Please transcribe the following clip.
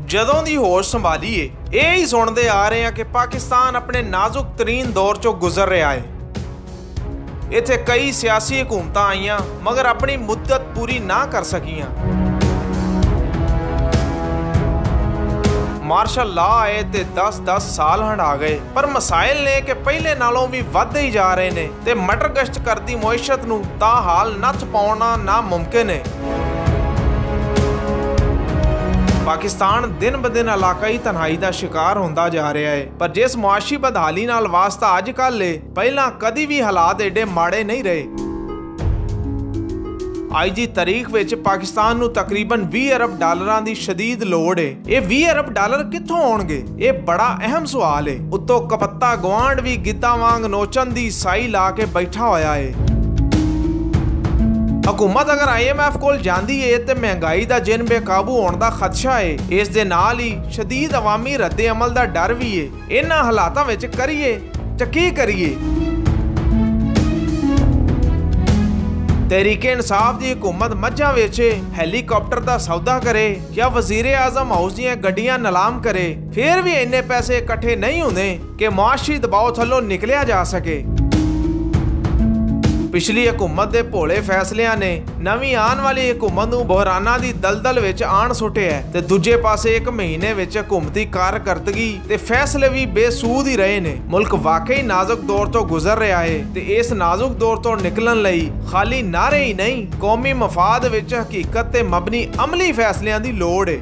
ਜਦੋਂ ਦੀ ਹੋਸ਼ ਸੰਭਾਲੀ ਏ ਇਹ ਹੀ ਸੁਣਦੇ ਆ ਰਹੇ ਆ ਕਿ ਪਾਕਿਸਤਾਨ ਆਪਣੇ ਨਾਜ਼ੁਕ ਤਰੀਨ ਦੌਰ ਚੋਂ ਗੁਜ਼ਰ ਰਿਹਾ ਏ। ਇੱਥੇ ਕਈ ਸਿਆਸੀ ਹਕੂਮਤਾਂ ਆਈਆਂ ਮਗਰ ਆਪਣੀ ਮੁੱਦਤ ਪੂਰੀ ਨਾ ਕਰ ਸਕੀਆਂ। ਮਾਰਸ਼ਲ ਲਾ ਆਏ ਤੇ 10-10 ਸਾਲ ਹੰਢਾ ਗਏ, ਪਰ ਮਸਾਇਲ ਨੇ ਕਿ ਪਹਿਲੇ ਨਾਲੋਂ ਵੀ ਵੱਧਦੇ ਹੀ ਜਾ ਰਹੇ ਨੇ ਤੇ ਮਟਰ ਗਸ਼ਤ ਕਰਦੀ ਮੁਇਸ਼ਤ ਨੂੰ ਤਾਂ ਹਾਲ ਨੱਥ ਪਾਉਣਾ ਨਾਮੁਮਕਿਨ ਹੈ। पाकिस्तान दिन ब दिन इलाकाई तनहाई का शिकार होंदा जा रहा है, पर जिस मुआशी बदहाली नाल वास्ता अजकल है पहला कदी भी हालात एडे माड़े नहीं रहे। आज की तारीख विच पाकिस्तान नूं तकरीबन 20 अरब डॉलरां दी शदीद लोड़ है। ये 20 अरब डॉलर कित्थों आउणगे? ये बड़ा अहम सवाल है। उत्तों कपत्ता गवांड भी गिद्दां वांग नोचन दी साई ला के बैठा होया है। हुकूमत अगर IMF कोल जांदी है तो महंगाई का जिन बेकाबू होने का खदशा है। इस दे नाल ही शदीद अवामी रद्दे अमल का डर भी है। इन्हां हालातां विच करिए की करिए? तहरीके इंसाफ की हुकूमत मझां वेचे, हैलीकॉप्टर का सौदा करे या वजीरे आजम हाउस दीआं गड्डियां नीलाम करे, फिर भी इन्ने पैसे इकट्ठे नहीं होंदे कि मुआशी दबाव थल्लों निकलिया जा सके। पिछली हुकूमत के भोले फैसलियां ने नवी आने वाली हुकूमत नूं बहराना की दलदल विच आण सुटिया है ते दूजे पासे एक महीने विच हुकूमती कारकर्दगी ते फैसले भी बेसूद ही रहे ने। मुल्क वाकई नाजुक दौर तो गुजर रहा है ते इस नाजुक दौर तो निकलण लई खाली नारे ही नहीं, कौमी मफाद विच हकीकत ते मबनी अमली फैसलियां दी लोड़ है।